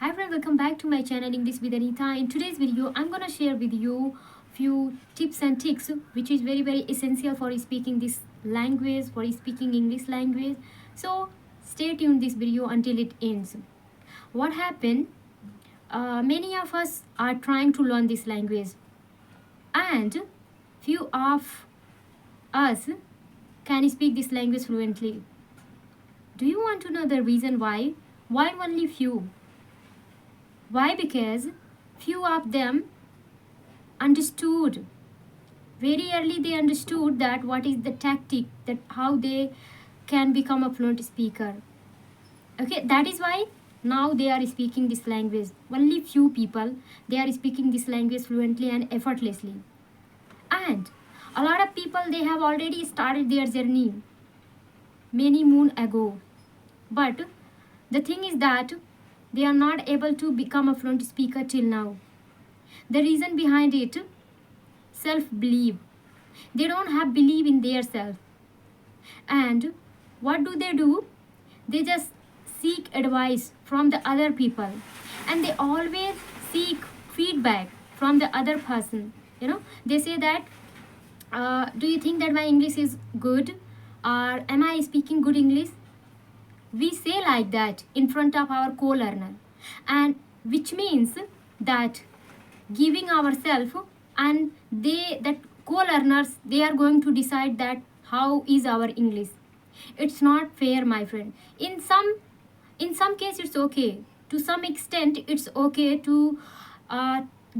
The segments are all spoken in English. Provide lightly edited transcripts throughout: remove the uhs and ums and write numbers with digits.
Hi friends, welcome back to my channel English with Anita. In today's video, I'm gonna share with you few tips and tricks which is very essential for speaking this language, for speaking English language. So stay tuned this video until it ends. What happened? Many of us are trying to learn this language, and few of us can speak this language fluently. Do you want to know the reason why? Why only few? Why? Because few of them understood very early, they understood that what is the tactic, that how they can become a fluent speaker. Okay, that is why now they are speaking this language. Only few people, they are speaking this language fluently and effortlessly. And a lot of people, they have already started their journey many moon ago. But the thing is that they are not able to become a fluent speaker till now. The reason behind it, self-belief. They don't have belief in their self. And what do? They just seek advice from the other people. And they always seek feedback from the other person. They say that, do you think that my English is good? Or am I speaking good English? We say like that in front of our co-learner, and which means that giving ourselves, and that co-learners, they are going to decide that how is our English. It's not fair, my friend. In some case it's okay, to some extent it's okay to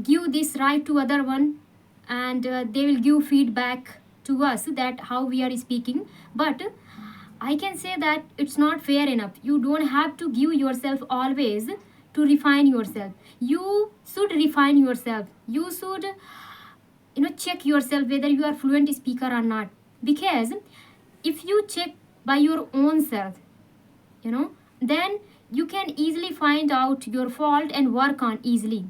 give this right to other one, and they will give feedback to us that how we are speaking. But I can say that it's not fair enough. You don't have to give yourself always to refine yourself. You should refine yourself. You should check yourself whether you are fluent speaker or not. Because if you check by your own self, then you can easily find out your fault and work on easily.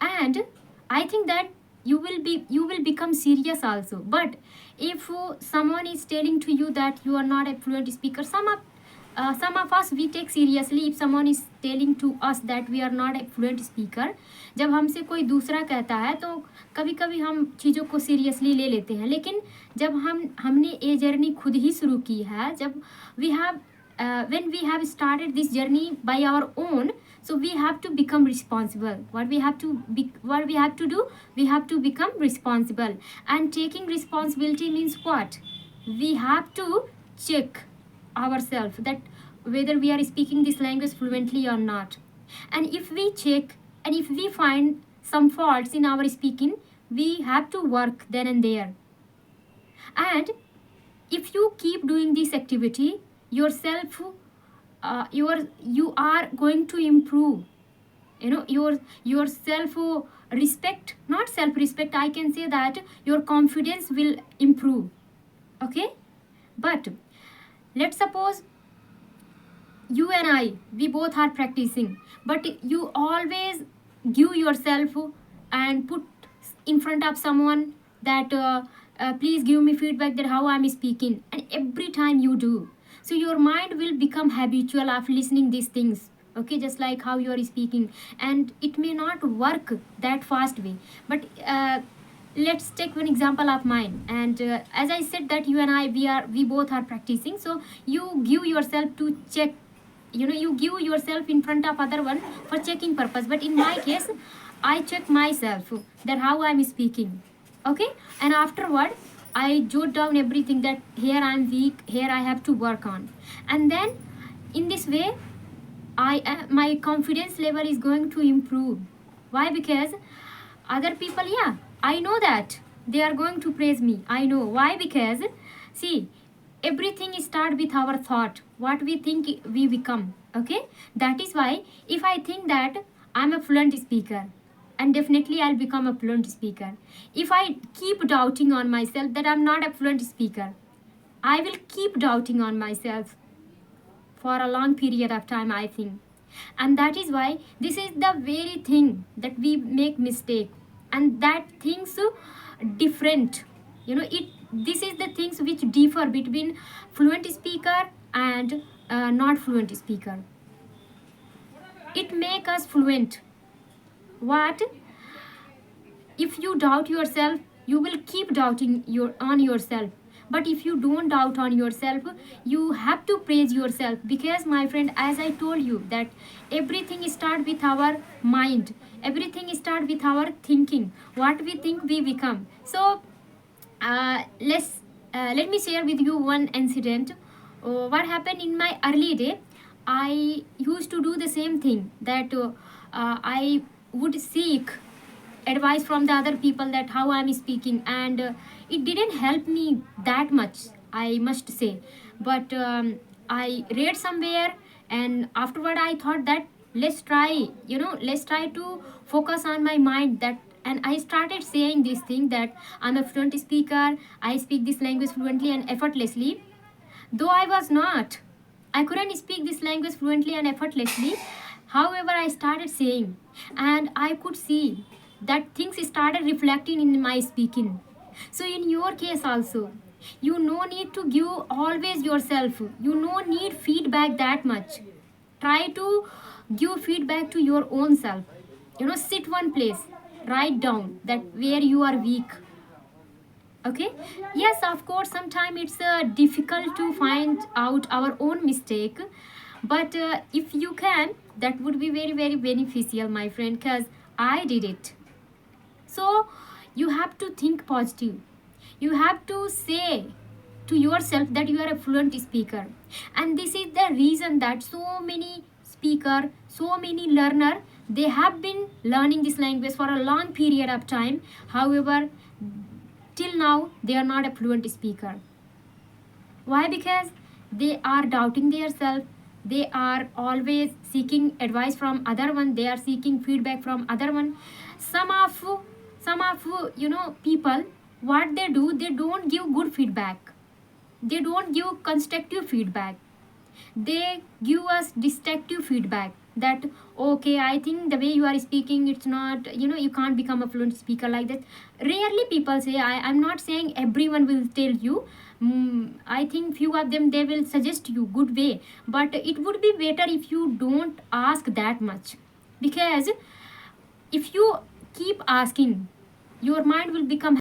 And I think that you will become serious also. But if someone is telling to you that you are not a fluent speaker, some of us, we take seriously if someone is telling to us that we are not a fluent speaker. जब हमसे कोई दूसरा कहता है तो कभी कभी हम चीज़ों को सीरियसली ले लेते हैं, लेकिन जब हमने ये जर्नी खुद ही शुरू की है, जब we have when we have started this journey by our own, so we have to become responsible. What we have to do, we have to become responsible. And taking responsibility means what? We have to check ourselves that whether we are speaking this language fluently or not. And if we check, and if we find some faults in our speaking, we have to work then and there. And if you keep doing this activity, yourself, you are going to improve. Your self respect, not self respect, I can say that your confidence will improve. Okay. But let's suppose you and I, we both are practicing, but you always give yourself and put in front of someone that please give me feedback that how I'm speaking, and every time you do, so your mind will become habitual of listening these things. Okay, just like how you are speaking, and it may not work that fast way. But let's take one example of mine. And as I said that you and I, we both are practicing, so you give yourself to check. You give yourself in front of other one for checking purpose. But in my case, I check myself that how I'm speaking. Okay, and afterward I jot down everything that here I'm weak, here I have to work on. And then in this way, my confidence level is going to improve. Why? Because other people, yeah, I know that they are going to praise me. I know. Why? Because see, everything start with our thought. What we think, we become. Okay, that is why if I think that I'm a fluent speaker, and definitely I'll become a fluent speaker. If I keep doubting on myself that I'm not a fluent speaker, I will keep doubting on myself for a long period of time, I think. And that is why this is the very thing that we make mistake, and that things different. This is the things which differ between fluent speaker and not fluent speaker. it make us fluent. What? If you doubt yourself, you will keep doubting on yourself. But if you don't doubt on yourself, you have to praise yourself, because my friend, as I told you, that everything start with our mind, everything start with our thinking. What we think, we become. So let me share with you one incident. What happened in my early day? I used to do the same thing, that I would seek advice from the other people, that how I'm speaking, and it didn't help me that much, I must say. But I read somewhere, and afterward I thought that let's try to focus on my mind, that and I started saying this thing, that I'm a fluent speaker, I speak this language fluently and effortlessly. Though I was not, I couldn't speak this language fluently and effortlessly. However, I started saying, and I could see that things started reflecting in my speaking. So, in your case also, you no need to give always yourself. You no need feedback that much. Try to give feedback to your own self. Sit one place, write down that where you are weak. Okay. Yes, of course, sometimes it's difficult to find out our own mistake, but if you can, that would be very very beneficial, my friend, because I did it. So you have to think positive. You have to say to yourself that you are a fluent speaker, and this is the reason that so many speaker, so many learner, they have been learning this language for a long period of time. However, till now they are not a fluent speaker. Why? Because they are doubting themselves. They are always seeking advice from other one, they are seeking feedback from other one. Some of people, what they do, they don't give good feedback, they don't give constructive feedback, they give us destructive feedback, that okay, I think the way you are speaking, it's not, you can't become a fluent speaker like that. Rarely people say, I'm not saying everyone will tell you. I think few of them, they will suggest you good way, but it would be better if you don't ask that much, because if you keep asking, your mind will become